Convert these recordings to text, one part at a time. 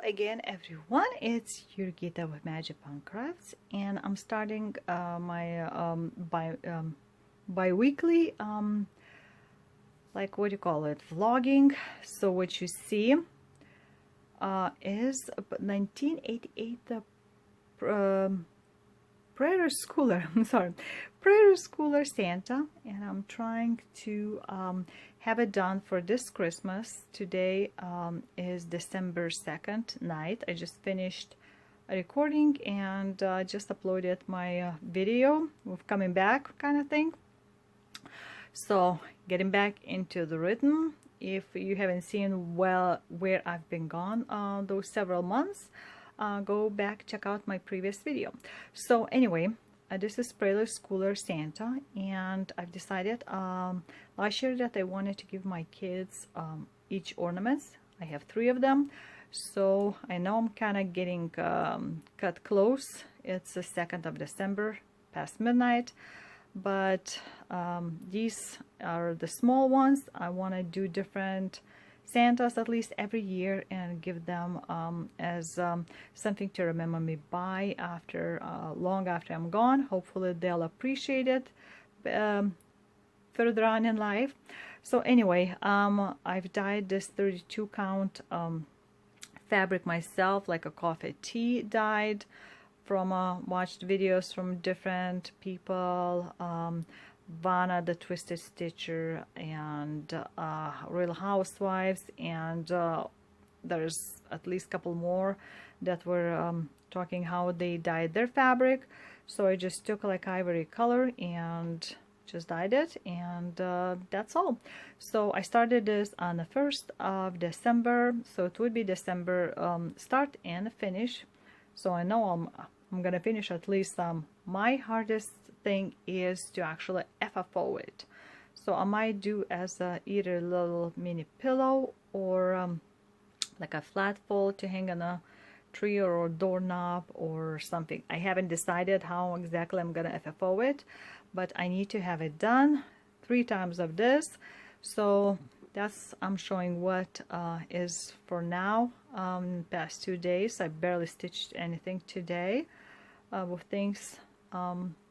again, everyone. It's Jurgita with Magic Punk Crafts, and I'm starting my bi-weekly like, what do you call it, vlogging. So what you see is 1988 Prairie Schooler, I'm sorry, Prairie Schooler Santa, and I'm trying to have it done for this Christmas. Today is December 2nd night. I just finished a recording and just uploaded my video with coming back kind of thing. So getting back into the rhythm. If you haven't seen where I've been gone those several months, go back, check out my previous video. So anyway, this is Prairie Schooler Santa, and I've decided last year that I wanted to give my kids each ornaments. I have 3 of them, so I know I'm kind of getting cut close. It's the 2nd of December, past midnight, but these are the small ones. I want to do different Santas at least every year and give them as something to remember me by after long after I'm gone. Hopefully they'll appreciate it further on in life. So anyway, I've dyed this 32 count fabric myself, like a coffee tea dyed from watched videos from different people, Vanna the Twisted Stitcher and Real Housewives, and there's at least a couple more that were talking how they dyed their fabric. So I just took like ivory color and just dyed it, and that's all. So I started this on the 1st of December, so it would be December start and finish. So I know I'm gonna finish at least. My hardest thing is to actually FFO it. So I might do as either a little mini pillow or like a flat fold to hang on a tree or a doorknob or something. I haven't decided how exactly I'm gonna FFO it, but I need to have it done 3 times of this. So that's, I'm showing what is for now. Past 2 days I barely stitched anything today, with things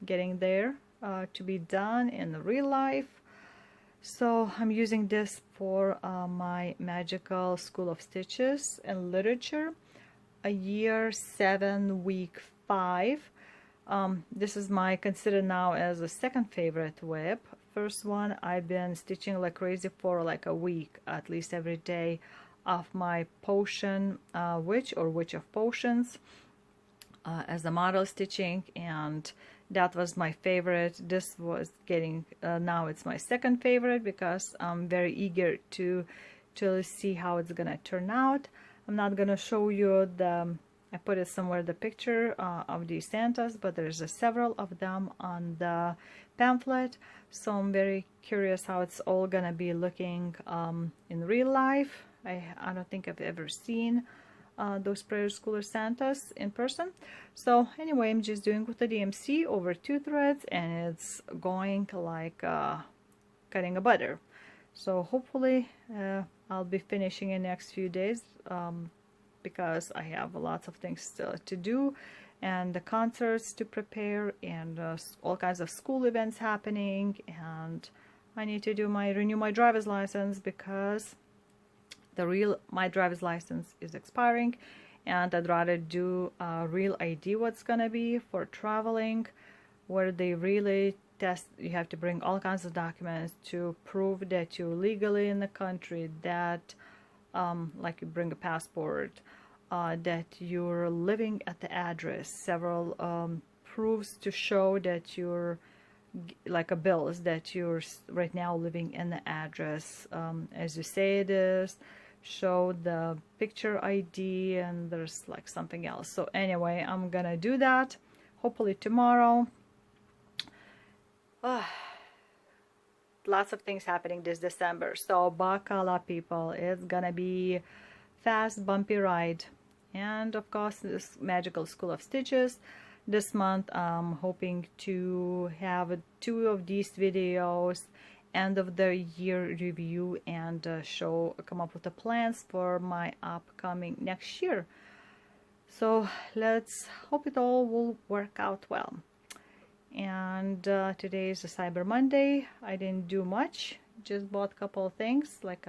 getting there to be done in the real life. So I'm using this for my Magical School of Stitches and Literature, a year 7, week 5. This is my considered now as a second favorite WIP. First one I've been stitching like crazy for like a week, at least every day, of my Potion Witch or Witch of Potions as a model stitching, and that was my favorite. This was getting now it's my second favorite because I'm very eager to see how it's gonna turn out. I'm not gonna show you I put it somewhere, the picture of these Santas, but there's several of them on the pamphlet, so I'm very curious how it's all gonna be looking in real life. I don't think I've ever seen those Prairie Schooler Santas in person. So anyway, I'm just doing with the DMC over 2 threads, and it's going like cutting a butter. So hopefully I'll be finishing in the next few days because I have lots of things still to do, and the concerts to prepare, and all kinds of school events happening, and I need to do renew my driver's license because my driver's license is expiring, and I'd rather do a real ID what's gonna be for traveling, where they really test. You have to bring all kinds of documents to prove that you're legally in the country, that like you bring a passport, that you're living at the address, several proofs to show that you're like a bills that you're right now living in the address as you say it is, show the picture ID, and there's like something else. So anyway, I'm gonna do that hopefully tomorrow. Lots of things happening this December, so buckle up, people. It's gonna be fast, bumpy ride. And of course, this Magical School of Stitches this month, I'm hoping to have 2 of these videos, end of the year review, and come up with the plans for my upcoming next year So let's hope it all will work out well. And today is a Cyber Monday. I didn't do much, just bought a couple of things, like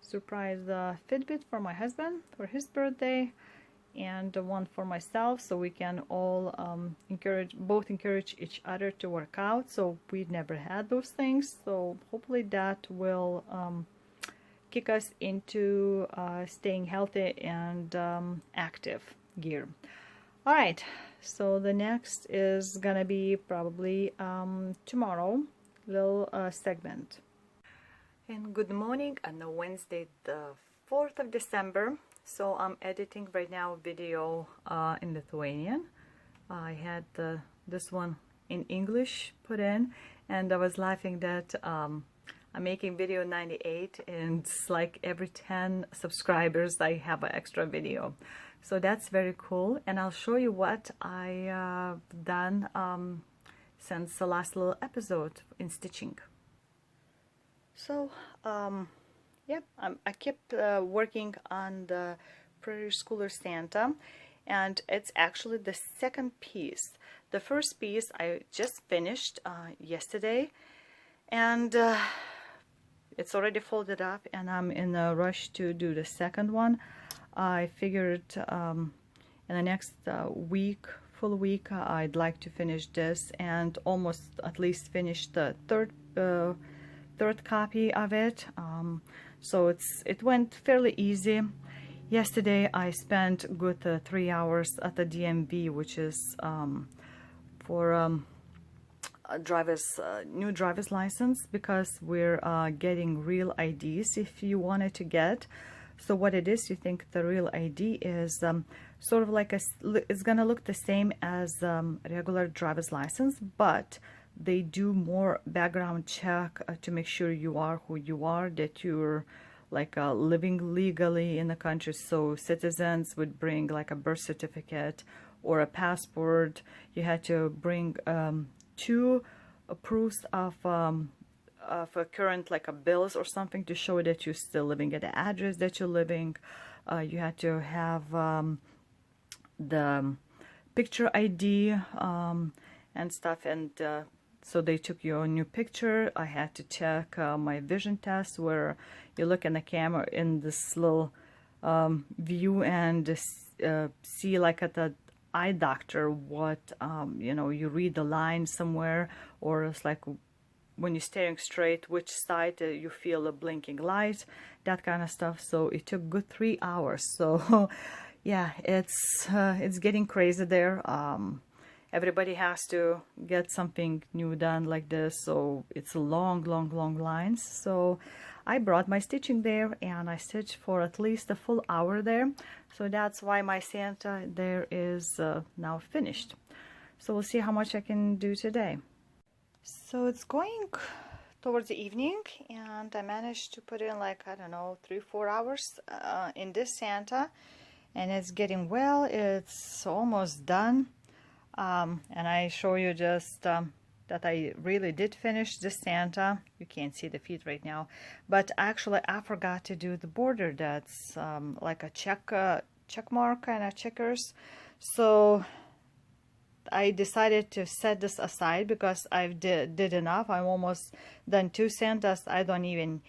surprise Fitbit for my husband for his birthday, and one for myself, so we can all encourage each other to work out. So we never had those things, so hopefully that will kick us into staying healthy and active gear. All right, so the next is gonna be probably tomorrow, little segment. And good morning on the Wednesday, the 4th of December. So I'm editing right now video in Lithuanian. I had this one in English put in, and I was laughing that I'm making video 98, and it's like every 10 subscribers I have an extra video. So that's very cool, and I'll show you what I done since the last little episode in stitching. So yeah, I kept working on the Prairie Schooler Santa, and it's actually the second piece. The first piece I just finished yesterday, and it's already folded up, and I'm in a rush to do the second one. I figured in the next full week, I'd like to finish this and almost at least finish the third copy of it. So it went fairly easy. Yesterday I spent good 3 hours at the DMV, which is for a new driver's license, because we're getting real IDs if you wanted to get. So what it is, you think the real ID is sort of like it's gonna look the same as regular driver's license, but they do more background check to make sure you are who you are, that you're like living legally in the country. So citizens would bring like a birth certificate or a passport. You had to bring 2 proofs of a current, like a bills or something, to show that you're still living at the address that you're living. You had to have the picture ID and stuff, and so they took your new picture. I had to check my vision test, where you look in the camera in this little view and see, like at the eye doctor, what you know, you read the line somewhere, or it's like when you're staring straight, which side you feel a blinking light, that kind of stuff. So it took good 3 hours. So yeah, it's getting crazy there. Everybody has to get something new done like this, so it's long lines. So I brought my stitching there, and I stitched for at least a full hour there. So that's why my Santa there is now finished. So we'll see how much I can do today. So it's going towards the evening, and I managed to put in, like, I don't know, 3-4 hours in this Santa, and it's getting well. It's almost done. And I show you just that I really did finish this Santa. You can't see the feet right now, but actually I forgot to do the border. That's like a check mark kind of checkers. So I decided to set this aside because I did enough. I'm almost done 2 Santas. I don't even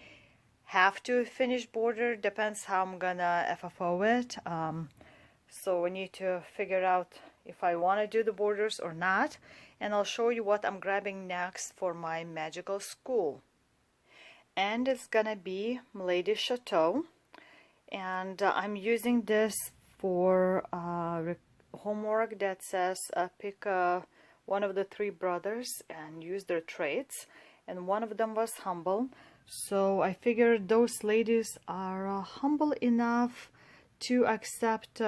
have to finish border. Depends how I'm gonna FFO it. So we need to figure out if I want to do the borders or not, and I'll show you what I'm grabbing next for my magical school. And it's gonna be Milady Chateau, and I'm using this for homework that says pick one of the 3 brothers and use their traits, and one of them was humble. So I figured those ladies are humble enough to accept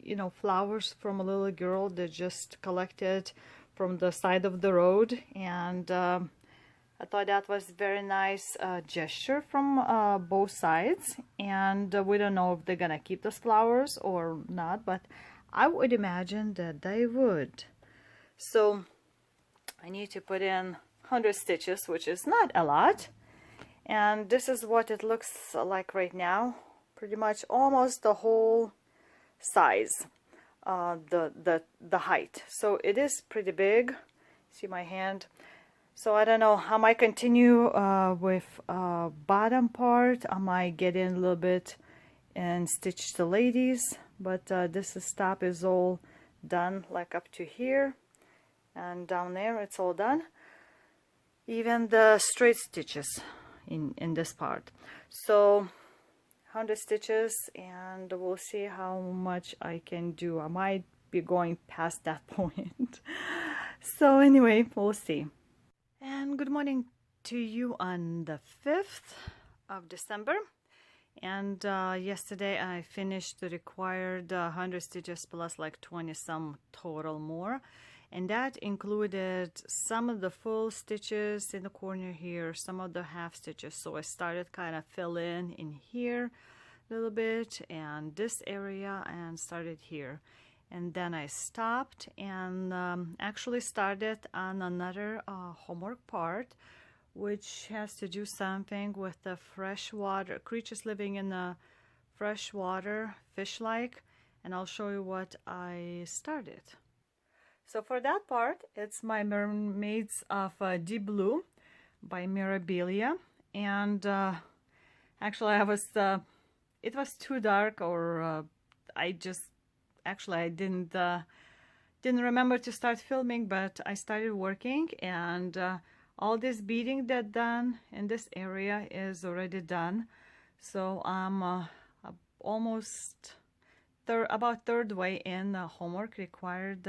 you know, flowers from a little girl that just collected from the side of the road, and I thought that was very nice gesture from both sides. And we don't know if they're gonna keep those flowers or not, but I would imagine that they would. So I need to put in 100 stitches, which is not a lot, and this is what it looks like right now. Pretty much almost the whole size, the height. So it is pretty big. See my hand? So I don't know, I might continue with bottom part. I might get in a little bit and stitch the ladies, but this top is all done, like up to here, and down there it's all done. Even the straight stitches in this part. So 100 stitches, and we'll see how much I can do. I might be going past that point. So anyway, we'll see. And good morning to you on the 5th of December. And yesterday I finished the required 100 stitches plus like 20 some total more. And that included some of the full stitches in the corner here, some of the half stitches. So I started kind of fill in here a little bit and this area, and started here. And then I stopped and actually started on another homework part, which has to do something with the freshwater creatures living in the freshwater, fish-like, and I'll show you what I started. So for that part, it's my Mermaids of Deep Blue by Mirabilia, and actually I was it was too dark, or I didn't remember to start filming, but I started working, and all this beading that done in this area is already done. So I'm almost about third way in. Homework required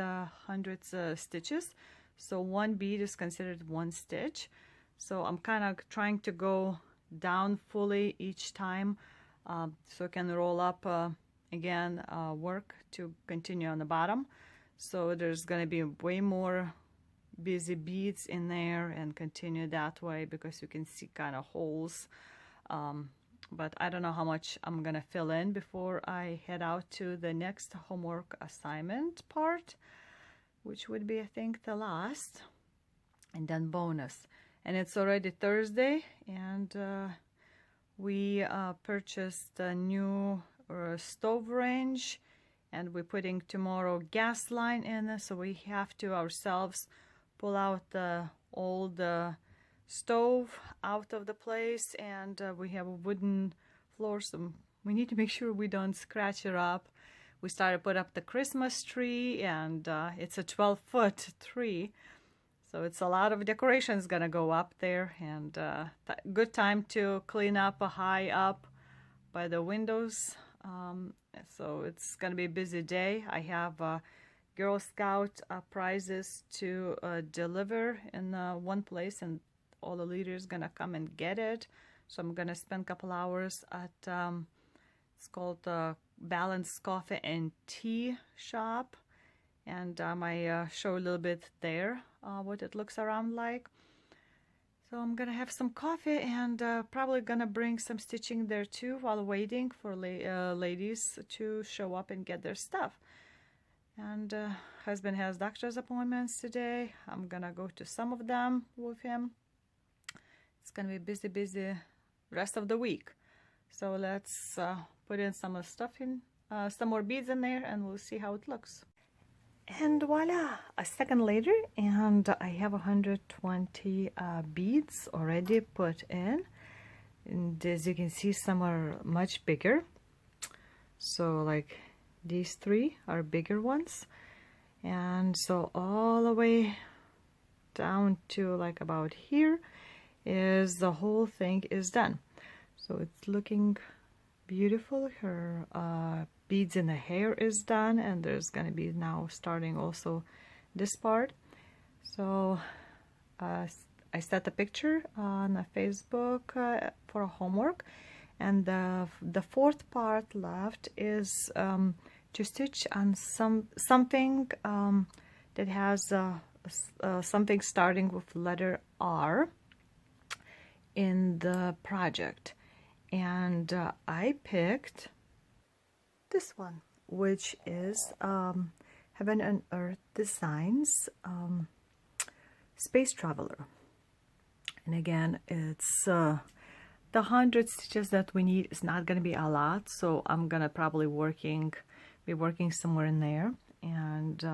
hundreds of stitches, so one bead is considered one stitch. So I'm kind of trying to go down fully each time, so I can roll up again, work to continue on the bottom. So there's going to be way more busy beads in there, and continue that way, because you can see kind of holes. But I don't know how much I'm gonna fill in before I head out to the next homework assignment part, which would be, I think, the last, and then bonus. And it's already Thursday, and we purchased a new stove range, and we're putting tomorrow gas line in, so we have to ourselves pull out the old stove out of the place, and we have a wooden floor, so we need to make sure we don't scratch it up. We started to put up the Christmas tree, and it's a 12-foot tree, so it's a lot of decorations gonna go up there, and good time to clean up high up by the windows. So it's gonna be a busy day. I have Girl Scout prizes to deliver in one place, and all the leaders gonna come and get it. So I'm gonna spend a couple hours at it's called Balanced Coffee and Tea Shop, and I might show a little bit there what it looks around like. So I'm gonna have some coffee, and probably gonna bring some stitching there too while waiting for ladies to show up and get their stuff. And husband has doctor's appointments today. I'm gonna go to some of them with him. It's gonna be busy rest of the week. So let's put in some stuff in, some more beads in there, and we'll see how it looks. And voila, a second later, and I have 120 beads already put in. And as you can see, some are much bigger. So like these three are bigger ones. And so all the way down to like about here is the whole thing is done. So it's looking beautiful. Her beads in the hair is done, and there's gonna be now starting also this part. So I set a picture on Facebook for homework, and the fourth part left is to stitch on something that has something starting with letter R in the project, and I picked this one, which is Heaven and Earth Designs Space Traveler. And again, it's the 100 stitches that we need is not going to be a lot, so I'm gonna probably working be working somewhere in there, and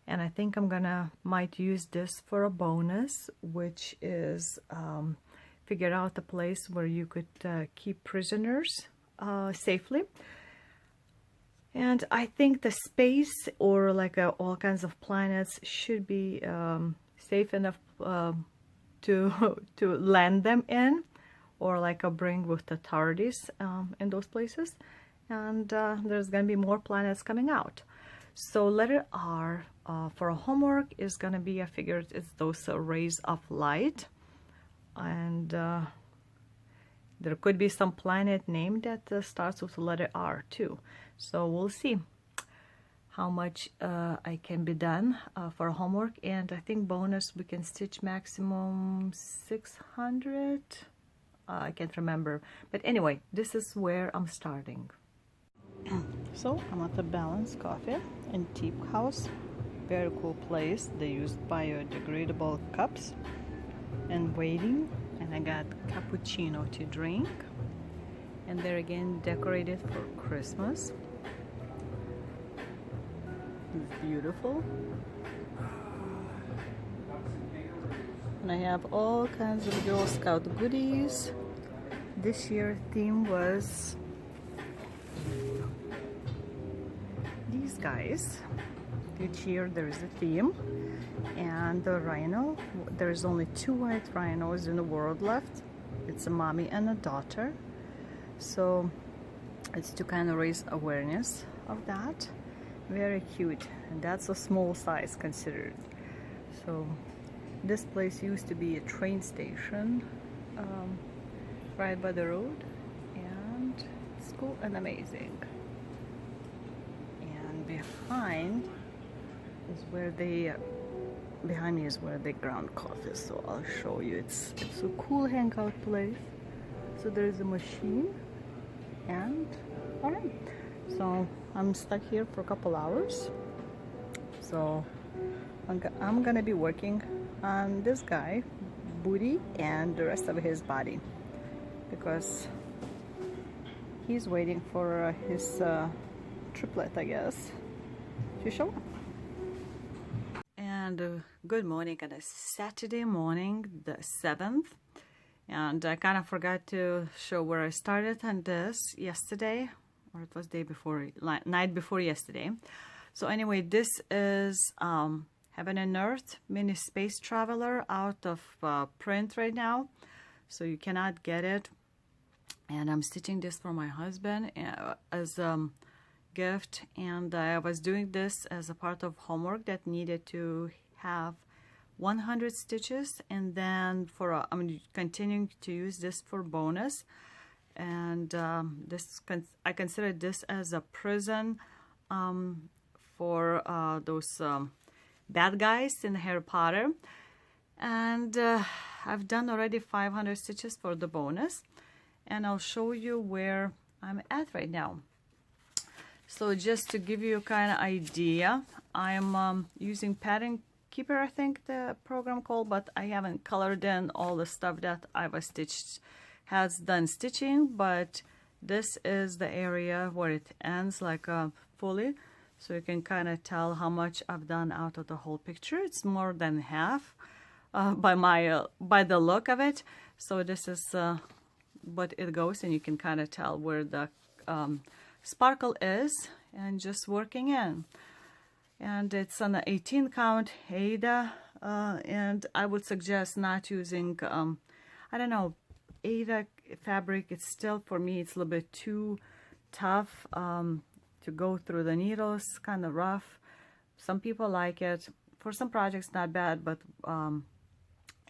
I think I'm gonna might use this for a bonus, which is figure out a place where you could keep prisoners safely. And I think the space, or like all kinds of planets, should be safe enough to land them in, or like a bring with the TARDIS in those places. And there's gonna be more planets coming out. So letter R for a homework is gonna be, I figured it's those rays of light, and there could be some planet name that starts with the letter R too. So we'll see how much I can be done for homework. And I think bonus, we can stitch maximum 600. I can't remember. But anyway, this is where I'm starting. So I'm at the Balance Coffee in Teep House. Very cool place. They use biodegradable cups. And waiting. And I got cappuccino to drink. And they're again decorated for Christmas. It's beautiful. And I have all kinds of Girl Scout goodies. This year theme was these guys. Each year there is a theme. And the rhino, there's only 2 white rhinos in the world left. It's a mommy and a daughter. So it's to kind of raise awareness of that. Very cute, and that's a small size considered. So this place used to be a train station right by the road, and it's cool and amazing. And behind me is where they ground coffee, so I'll show you. It's a cool hangout place. So there's a machine, and all right, so I'm stuck here for a couple hours. So I'm gonna be working on this guy booty and the rest of his body, because he's waiting for his triplet, I guess, to show up. And good morning on a Saturday morning, the 7th. And I kind of forgot to show where I started on this yesterday, or it was day before, night before yesterday. So anyway, this is Heaven and Earth Mini Space Traveler, out of print right now, so you cannot get it. And I'm stitching this for my husband as a gift, and I was doing this as a part of homework that needed to have 100 stitches, and then for I'm continuing to use this for bonus. And I consider this as a prison for those bad guys in Harry Potter. And I've done already 500 stitches for the bonus, and I'll show you where I'm at right now. So just to give you a kind of idea, I'm using Pattern Keeper, I think the program called, but I haven't colored in all the stuff that I was has done stitching. But this is the area where it ends, like fully, so you can kind of tell how much I've done out of the whole picture. It's more than half by the look of it. So this is what it goes, and you can kind of tell where the sparkle is, and just working in. And it's on the 18 count Ada, and I would suggest not using I don't know, Ada fabric. It's still, for me, it's a little bit too tough to go through the needles, kind of rough. Some people like it. For some projects, not bad, but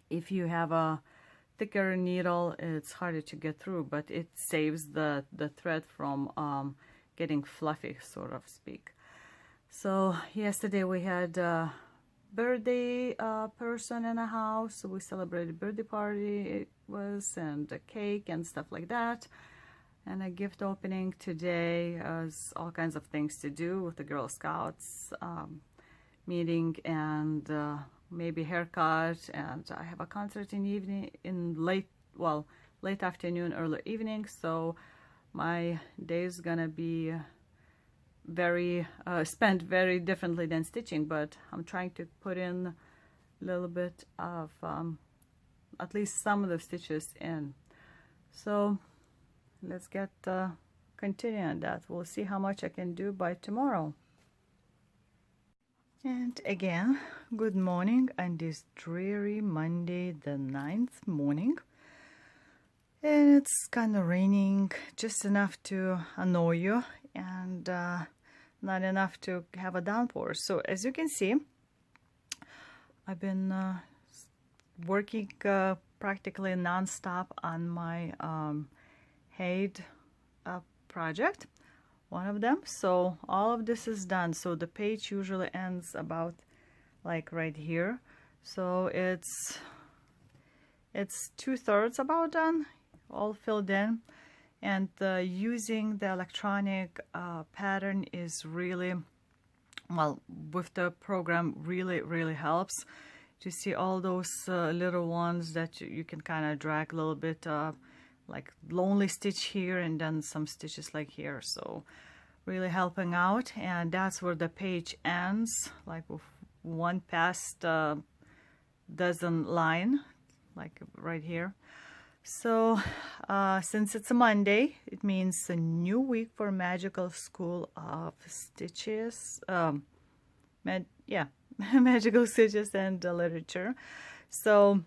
if you have a thicker needle, it's harder to get through, but it saves the thread from getting fluffy, sort of speak. So yesterday we had a birthday person in the house, so we celebrated birthday party, it was, and a cake and stuff like that, and a gift opening today. All kinds of things to do with the Girl Scouts meeting, and maybe haircut, and I have a concert in the evening, late afternoon, early evening. So my day is gonna be very spent very differently than stitching, but I'm trying to put in a little bit of at least some of the stitches in. So let's get continue on that. We'll see how much I can do by tomorrow. And again, good morning on this dreary Monday the 9th morning. And it's kind of raining, just enough to annoy you and not enough to have a downpour. So as you can see, I've been working practically non-stop on my Haid project, one of them. So all of this is done. So the page usually ends about like right here. So it's 2/3 about done, all filled in. And using the electronic pattern is really, well, with the program really helps to see all those little ones that you can kind of drag a little bit, like lonely stitch here and then some stitches like here. So really helping out. And that's where the page ends, like with one past dozen line, like right here. So since it's a Monday, it means a new week for Magical School of Stitches. Magical Stitches and Literature. So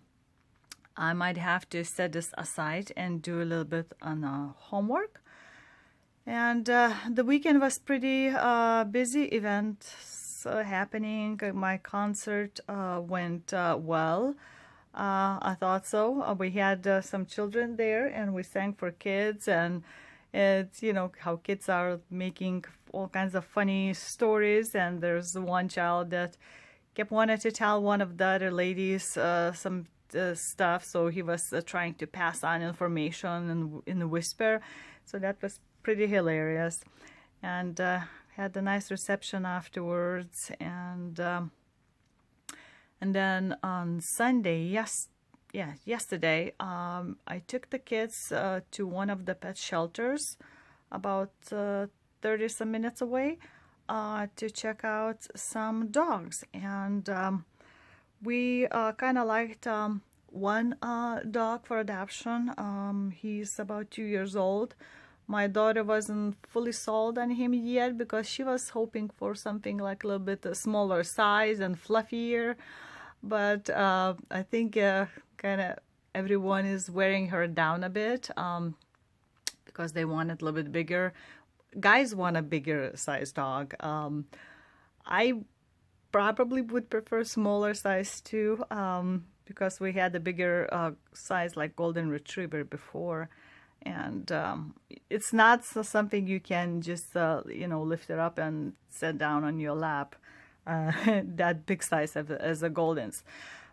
I might have to set this aside and do a little bit on homework. And the weekend was pretty busy, events happening. My concert went well. I thought so. We had some children there and we sang for kids, and it's, you know, how kids are making all kinds of funny stories. And there's one child that kept wanting to tell one of the other ladies some stuff, so he was trying to pass on information and in a whisper. So that was pretty hilarious, and had a nice reception afterwards. And then on Sunday, yesterday, I took the kids to one of the pet shelters about 30 some minutes away to check out some dogs. And we kind of liked one dog for adoption. He's about 2 years old. My daughter wasn't fully sold on him yet because she was hoping for something like a little bit smaller size and fluffier. But I think kind of everyone is wearing her down a bit because they want it a little bit bigger. Guys want a bigger size dog. I probably would prefer smaller size too, because we had a bigger size like golden retriever before. And it's not something you can just lift it up and set down on your lap. That big size as a Goldens.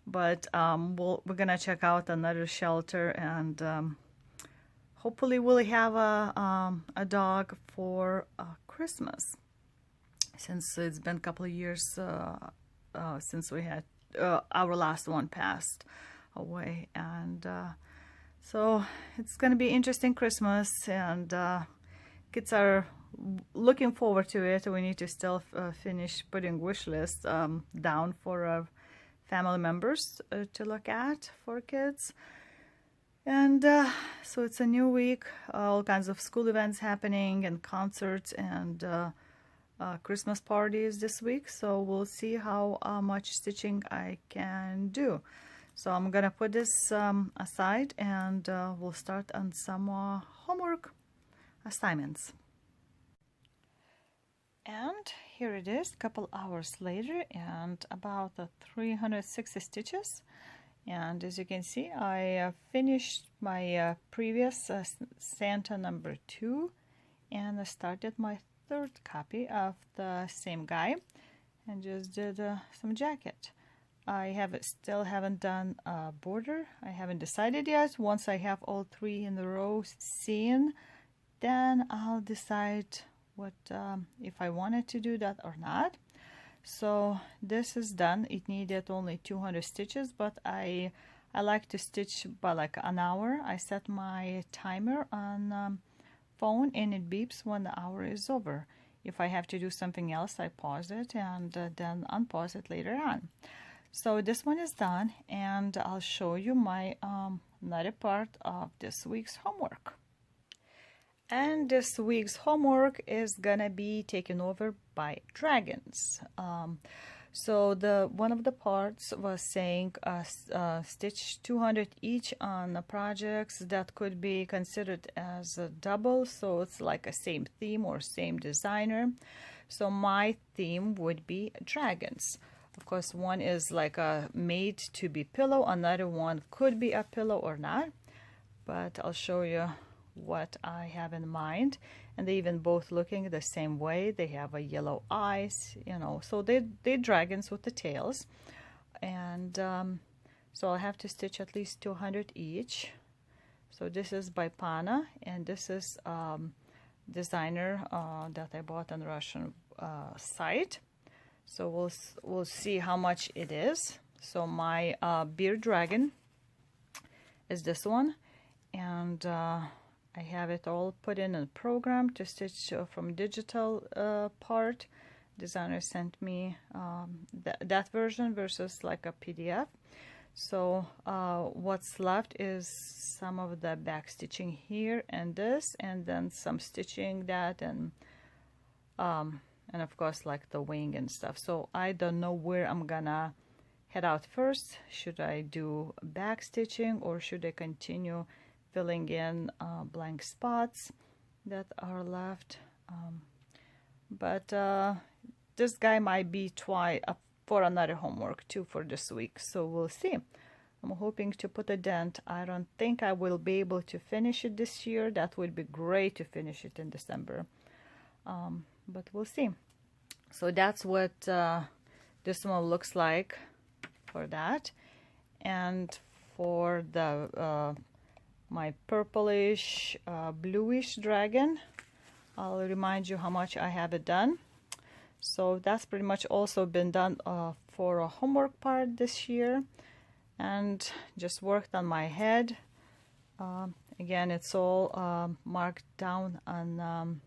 But we're gonna check out another shelter, and hopefully we'll have a dog for Christmas, since it's been a couple of years since we had our last one passed away. And so it's gonna be interesting Christmas, and kids are looking forward to it. We need to still finish putting wish lists down for family members to look at for kids. And so it's a new week, all kinds of school events happening and concerts and Christmas parties this week. So we'll see how much stitching I can do. So I'm gonna put this aside, and we'll start on some homework assignments. And here it is, a couple hours later, and about 360 stitches. And as you can see, I finished my previous Santa number 2, and I started my third copy of the same guy, and just did some jacket. I still haven't done a border. I haven't decided yet. Once I have all 3 in the row seen, then I'll decide what if I wanted to do that or not. So this is done. It needed only 200 stitches, but I like to stitch by like an hour. I set my timer on phone, and it beeps when the hour is over. if I have to do something else, I pause it and then unpause it later on. So this one is done, and I'll show you my another part of this week's homework. And this week's homework is gonna be taken over by dragons. So one of the parts was saying stitch 200 each on the projects that could be considered as a double, so it's like a same theme or same designer. So my theme would be dragons. Of course, one is like a made to be pillow, another one could be a pillow or not, but I'll show you what I have in mind. And they even both looking the same way. They have a yellow eyes, you know, so they're dragons with the tails. And so I'll have to stitch at least 200 each. So this is by Pana, and this is designer that I bought on the Russian site. So we'll see how much it is. So my beer dragon is this one, and I have it all put in a program to stitch from digital part. Designer sent me that version versus like a PDF. So what's left is some of the back stitching here and this, and then some stitching that, and of course like the wing and stuff. So I don't know where I'm gonna head out first. Should I do back stitching, or should I continue filling in blank spots that are left? But this guy might be for another homework too for this week, so we'll see. I'm hoping to put a dent. I don't think I will be able to finish it this year. That would be great to finish it in December, but we'll see. So that's what this one looks like for that. And for the my purplish bluish dragon, I'll remind you how much I have it done. So that's pretty much also been done for a homework part this year, and just worked on my head. Again, it's all marked down on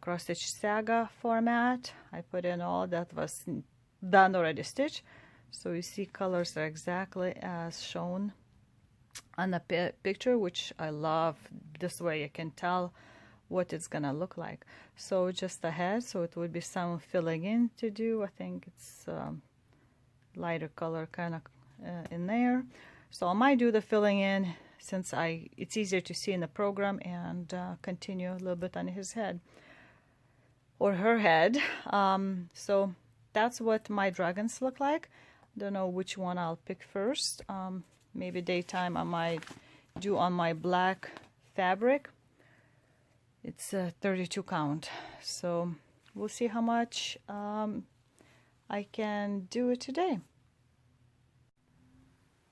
cross stitch saga format. I put in all that was done already stitched, so you see colors are exactly as shown on the picture, which I love. This way you can tell what it's gonna look like. So just the head, so it would be some filling in to do. I think it's lighter color kind of in there. So I might do the filling in since it's easier to see in the program, and continue a little bit on his head or her head. So that's what my dragons look like. Don't know which one I'll pick first. Maybe daytime I might do on my black fabric. It's a 32 count, so we'll see how much I can do it today.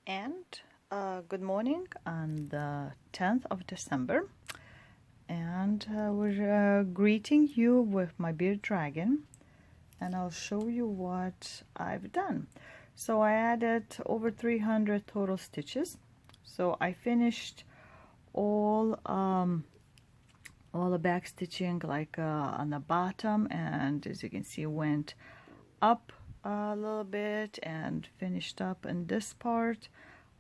And good morning on the 10th of December, and we're greeting you with my beard dragon, and I'll show you what I've done. So I added over 300 total stitches. So I finished all the back stitching, like on the bottom, and as you can see went up a little bit and finished up in this part.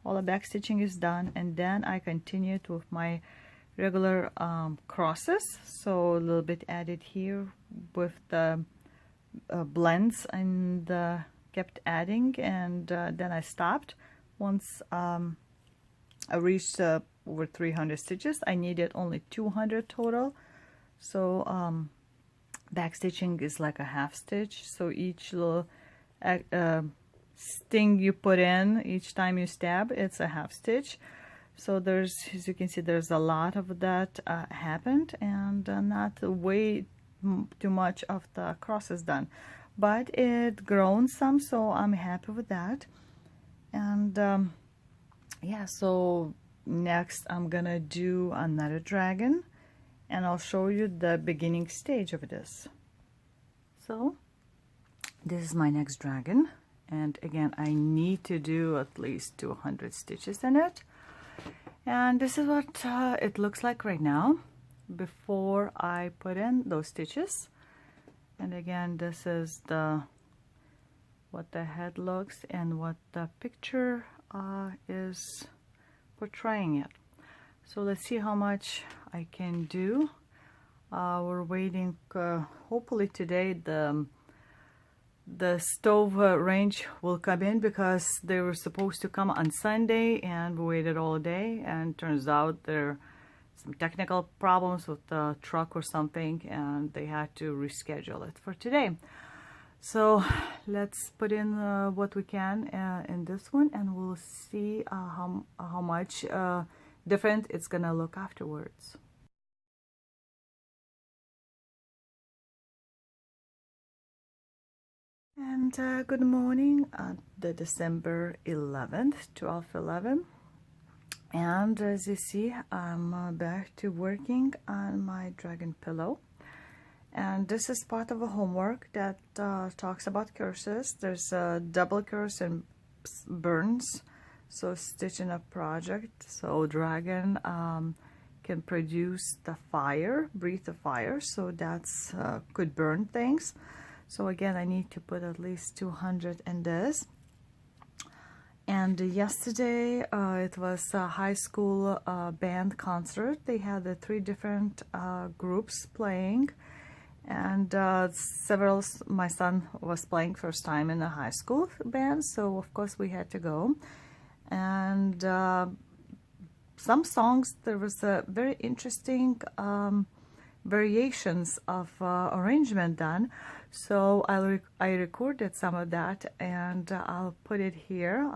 All the back stitching is done, and then I continued with my regular crosses. So a little bit added here with the blends, and kept adding, and then I stopped once I reached over 300 stitches. I needed only 200 total. So back stitching is like a half stitch, so each little sting you put in each time you stab, it's a half stitch. So there's, as you can see, there's a lot of that happened, and not way too much of the crosses done, but it grown some, so I'm happy with that. And yeah, so next I'm gonna do another dragon, and I'll show you the beginning stage of this. So this is my next dragon, and again I need to do at least 200 stitches in it, and this is what it looks like right now before I put in those stitches. And again, this is the what the head looks and what the picture is portraying it. So let's see how much I can do. We're waiting, hopefully today the stove range will come in, because they were supposed to come on Sunday and we waited all day, and turns out there are some technical problems with the truck or something and they had to reschedule it for today. So let's put in what we can in this one, and we'll see how much different it's gonna look afterwards. And good morning on the December 11th, 12/11. And as you see, I'm back to working on my dragon pillow. And this is part of a homework that talks about curses. There's a double curse and burns. So stitching a project. So dragon can produce the fire, breathe the fire. So that's could burn things. So again, I need to put at least 200 in this. And yesterday, it was a high school band concert. They had the 3 different groups playing. And my son was playing first time in a high school band. So of course we had to go. And some songs, there was a very interesting variations of arrangement done. So I recorded some of that, and I'll put it here.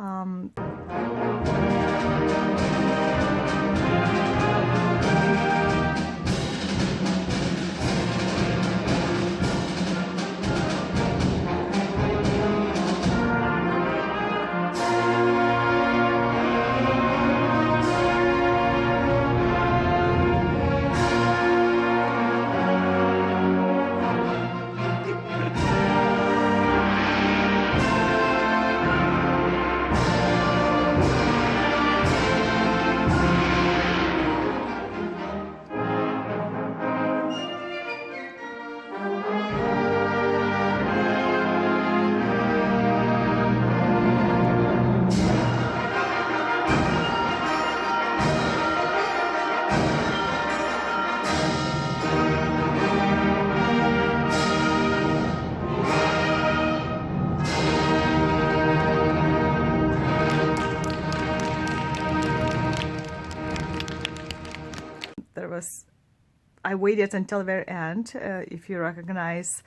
I waited until the very end. If you recognize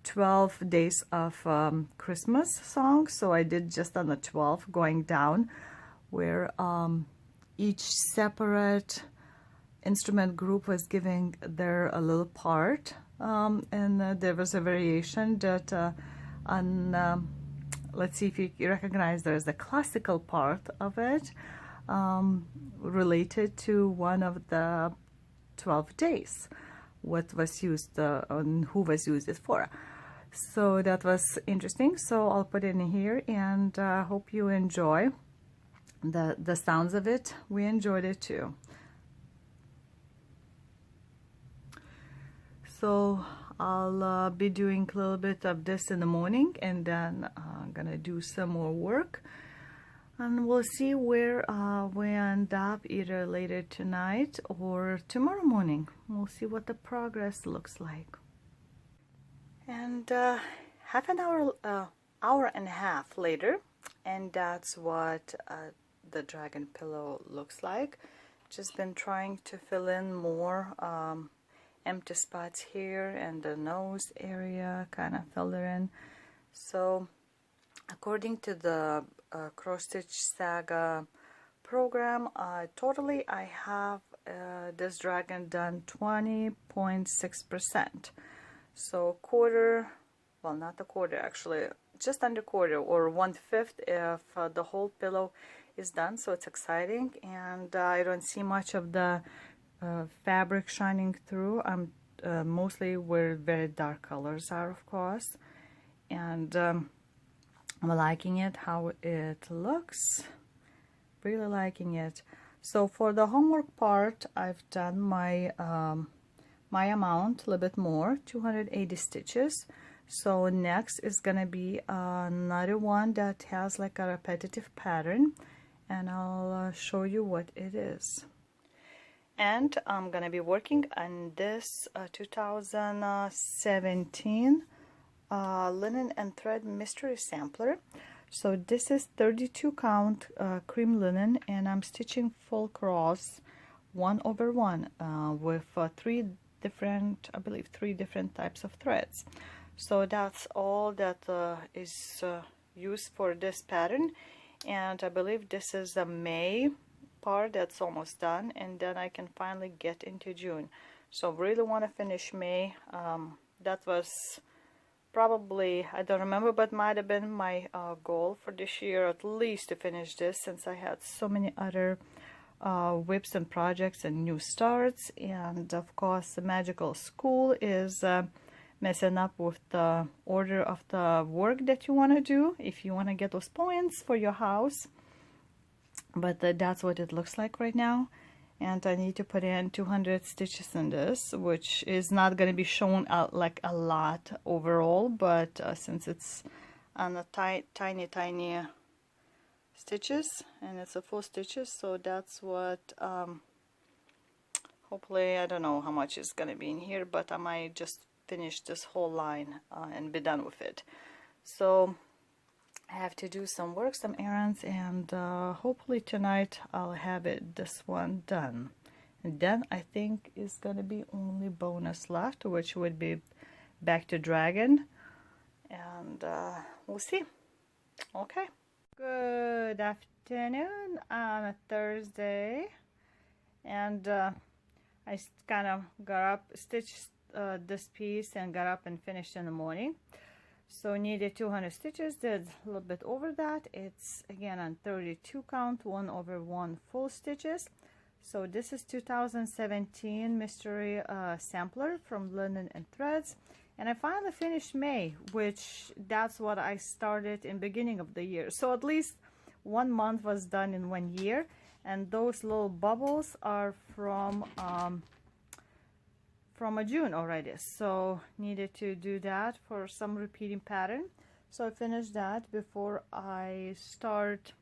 12 days of Christmas songs, so I did just on the 12 going down, where each separate instrument group was giving their a little part, and there was a variation that let's see if you recognize, there's a classical part of it related to one of the 12 days, what was used and who was used it for. So that was interesting. So I'll put it in here, and hope you enjoy the sounds of it. We enjoyed it too. So I'll be doing a little bit of this in the morning, and then I'm gonna do some more work. And we'll see where we end up, either later tonight or tomorrow morning. We'll see what the progress looks like. And half an hour, hour and a half later, and that's what the dragon pillow looks like. Just been trying to fill in more empty spots here, and the nose area, kind of fill it in. So according to the Cross Stitch Saga program, totally I have this dragon done 20.6%. So quarter, well, not the quarter, actually just under quarter, or 1/5 if the whole pillow is done. So it's exciting, and I don't see much of the fabric shining through. I'm mostly where very dark colors are, of course, and I'm liking it, how it looks, really liking it. So for the homework part, I've done my my amount, a little bit more, 280 stitches. So next is gonna be another one that has like a repetitive pattern, and I'll show you what it is. And I'm gonna be working on this 2017 linen and thread mystery sampler. So this is 32 count cream linen, and I'm stitching full cross 1/1 with three different, I believe, three different types of threads. So that's all that is used for this pattern, and I believe this is the May part that's almost done, and then I can finally get into June. So really want to finish May. That was probably, I don't remember, but might have been my goal for this year, at least to finish this, since I had so many other whips and projects and new starts. And of course the magical school is messing up with the order of the work that you want to do if you want to get those points for your house. But that's what it looks like right now, and I need to put in 200 stitches in this, which is not going to be shown out like a lot overall, but since it's on a tiny stitches, and it's a full stitches, so that's what hopefully, I don't know how much is going to be in here, but I might just finish this whole line and be done with it. So I have to do some work, some errands, and hopefully tonight I'll have this one done. And then I think it's gonna be only bonus left, which would be back to dragon, and we'll see. Okay. Good afternoon on a Thursday, and I kind of got up, stitched this piece, and got up and finished in the morning. So needed 200 stitches, did a little bit over that. It's again on 32 count, 1/1 full stitches. So this is 2017 mystery sampler from Linen and Threads, and I finally finished May, which that's what I started in beginning of the year. So at least 1 month was done in 1 year, and those little bubbles are from a June already, so needed to do that for some repeating pattern. So I finished that before I start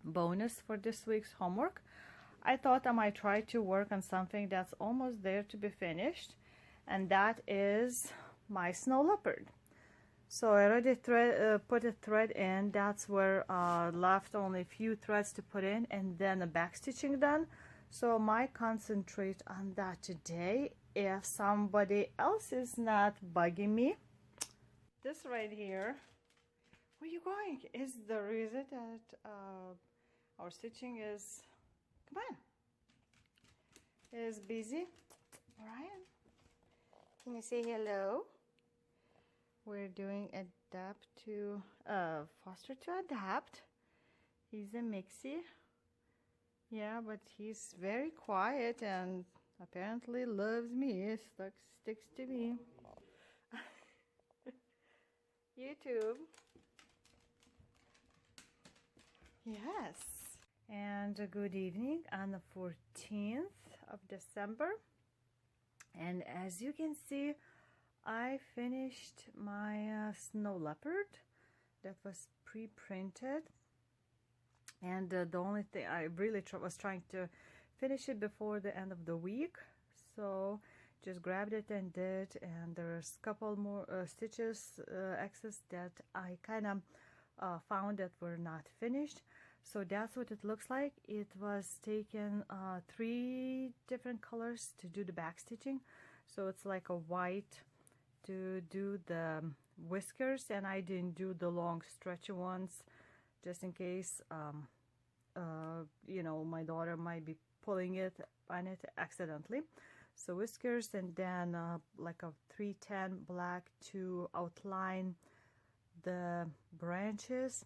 bonus for this week's homework. I thought I might try to work on something that's almost there to be finished, and that is my snow leopard. So I already put a thread in. That's where left only a few threads to put in, and then the back stitching done. So I might concentrate on that today if somebody else is not bugging me. This right here, where you going, is the reason that our stitching is, come on, is busy. Ryan, can you say hello? We're doing adapt to foster to adapt. He's a mixie. Yeah, but he's very quiet and apparently loves me, sticks to me. YouTube. Yes. And a good evening on the 14th of December. And as you can see, I finished my snow leopard that was pre-printed. And the only thing I really was trying to finish it before the end of the week, so just grabbed it and did. And there's a couple more stitches excess that I kind of found that were not finished. So that's what it looks like. It was taken 3 different colors to do the back stitching, so it's like a white to do the whiskers, and I didn't do the long stretchy ones just in case you know, my daughter might be pulling it on it accidentally. So whiskers, and then like a 310 black to outline the branches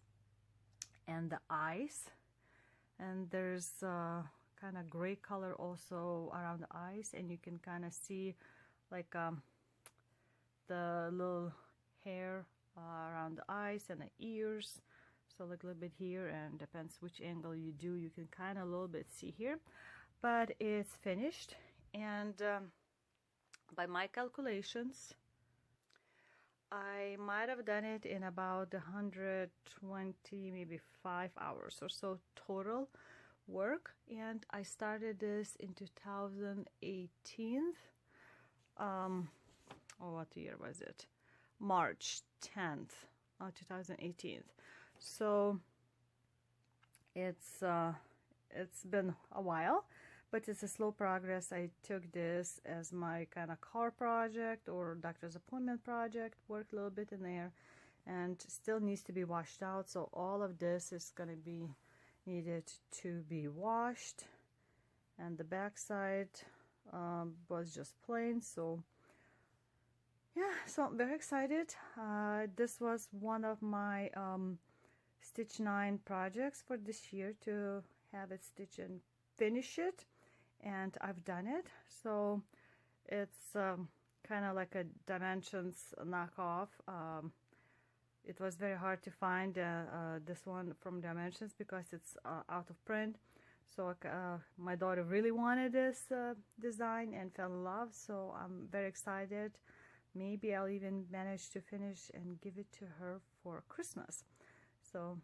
and the eyes, and there's kind of gray color also around the eyes, and you can kind of see like the little hair around the eyes and the ears. So like a little bit here, and depends which angle you do, you can kind of a little bit see here. But it's finished, and by my calculations, I might have done it in about 120, maybe 5 hours or so total work, and I started this in 2018. Oh, what year was it? March 10th, 2018. So it's been a while, but it's a slow progress. I took this as my kind of car project or doctor's appointment project, worked a little bit in there, and still needs to be washed out. So all of this is going to be needed to be washed, and the back side was just plain. So yeah, so I'm very excited. This was one of my Stitch 9 projects for this year, to have it stitch and finish it, and I've done it. So it's kind of like a Dimensions knockoff. It was very hard to find this one from Dimensions because it's out of print. So my daughter really wanted this design and fell in love, so I'm very excited. Maybe I'll even manage to finish and give it to her for Christmas. So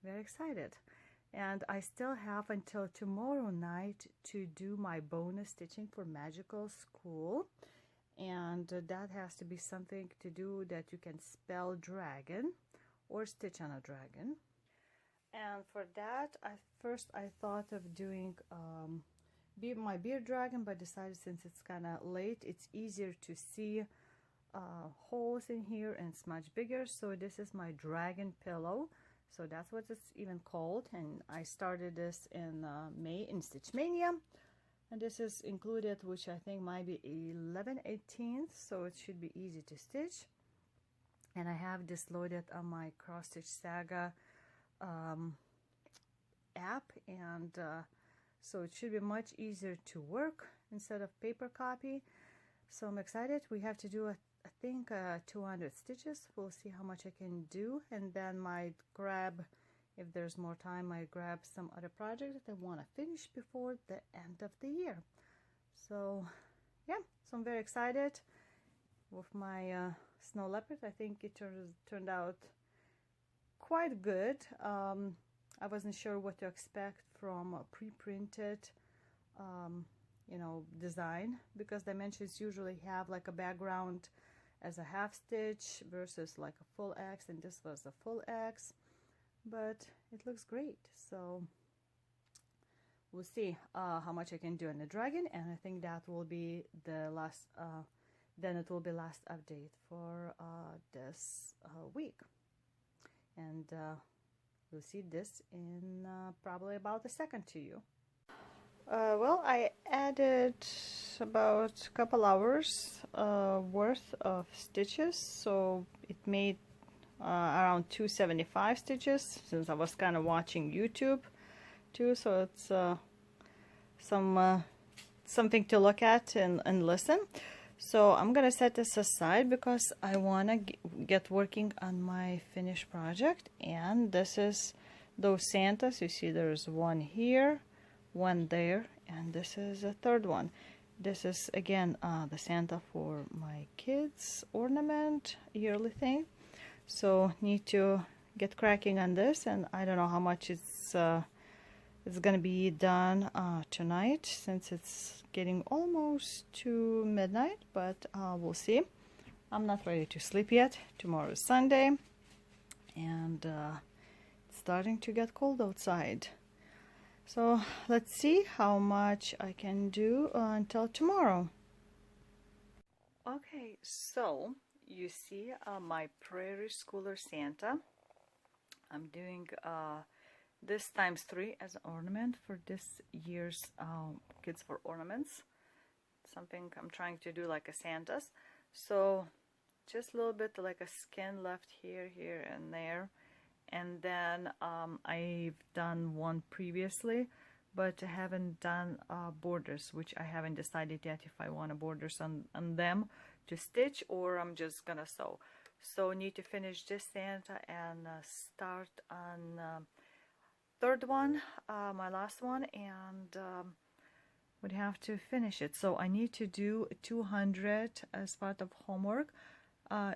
very excited. And I still have until tomorrow night to do my bonus stitching for Magical School. And that has to be something to do that you can spell dragon or stitch on a dragon. And for that, first I thought of doing my beard dragon, but decided since it's kind of late, it's easier to see holes in here and it's much bigger. So this is my dragon pillow. So that's what it's even called, and I started this in May in Stitch Mania, and this is included, which I think might be 11/18, so it should be easy to stitch. And I have this loaded on my Cross Stitch Saga app, and so it should be much easier to work instead of paper copy. So I'm excited. We have to do I think 200 stitches. We'll see how much I can do, and then might grab, if there's more time, I grab some other project that I want to finish before the end of the year. So yeah, so I'm very excited with my snow leopard. I think it turned out quite good. I wasn't sure what to expect from a pre-printed you know, design, because Dimensions usually have like a background as a half stitch versus like a full X, and this was a full X, but it looks great. So we'll see how much I can do on the dragon, and I think that will be the last then it will be last update for this week, and we'll see this in probably about a second to you. Well, I added about a couple hours worth of stitches, so it made around 275 stitches, since I was kind of watching YouTube too, so it's something to look at and listen. So I'm gonna set this aside because I want to get working on my finished project. And this is those Santas. You see there's one here, one there, and this is a third one. This is again the Santa for my kids ornament yearly thing, so need to get cracking on this, and I don't know how much it's gonna be done tonight, since it's getting almost to midnight, but we'll see. I'm not ready to sleep yet. Tomorrow is Sunday, and it's starting to get cold outside. So let's see how much I can do until tomorrow. Okay, so you see my Prairie Schooler Santa. I'm doing this ×3 as an ornament for this year's Kids for Ornaments. Something I'm trying to do like a Santa's. So just a little bit like a skin left here, here, and there. And then I've done one previously, but I haven't done borders, which I haven't decided yet if I want borders on them to stitch, or I'm just gonna sew. So need to finish this Santa and start on third one, my last one, and would have to finish it. So I need to do 200 as part of homework.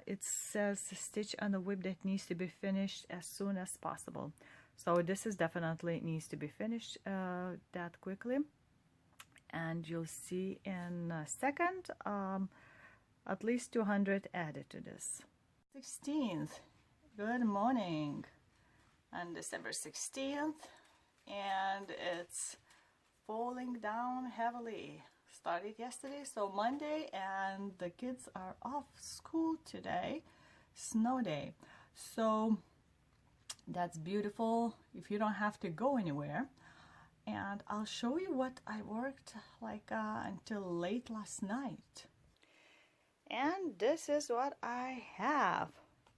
it says stitch on the whip that needs to be finished as soon as possible. So this is definitely needs to be finished that quickly. And you'll see in a second at least 200 added to this. 16th, good morning, on December 16th, and it's falling down heavily. Started yesterday, so Monday, and the kids are off school today, snow day. So that's beautiful if you don't have to go anywhere. And I'll show you what I worked like until late last night. And this is what I have.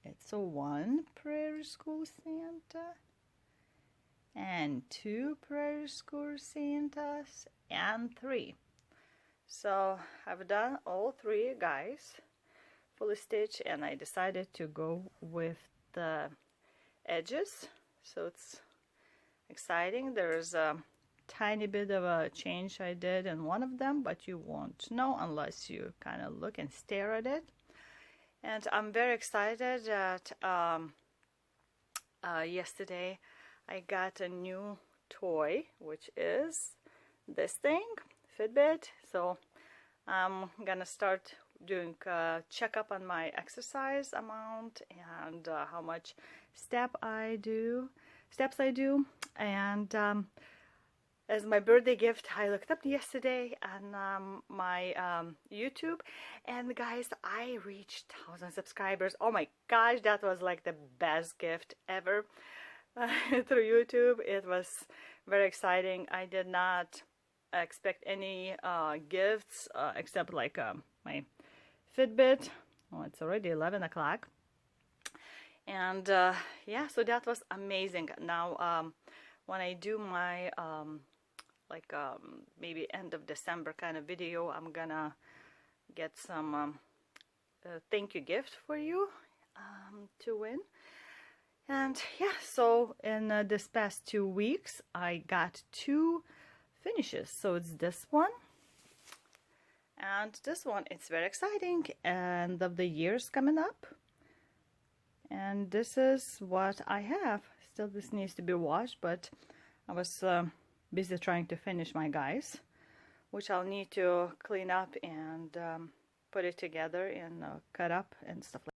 It's a 1 Prairie School Santa and 2 Prairie School Santas and 3. So I've done all 3 guys fully stitched, and I decided to go with the edges. So it's exciting. There's a tiny bit of a change I did in one of them, but you won't know unless you kind of look and stare at it. And I'm very excited that yesterday I got a new toy, which is this thing, Fitbit. So I'm gonna start doing a checkup on my exercise amount and how much steps I do, and as my birthday gift, I looked up yesterday on my YouTube, and guys, I reached 1,000 subscribers. Oh my gosh, that was like the best gift ever through YouTube. It was very exciting. I did not expect any gifts except like my Fitbit. Oh, it's already 11 o'clock. And yeah, so that was amazing. Now, when I do my maybe end of December kind of video, I'm gonna get some thank you gift for you to win. And yeah, so in this past 2 weeks I got 2 finishes. So it's this one and this one. It's very exciting. End of the year's coming up, and this is what I have. Still, this needs to be washed, but I was busy trying to finish my guys, which I'll need to clean up and put it together and cut up and stuff like that.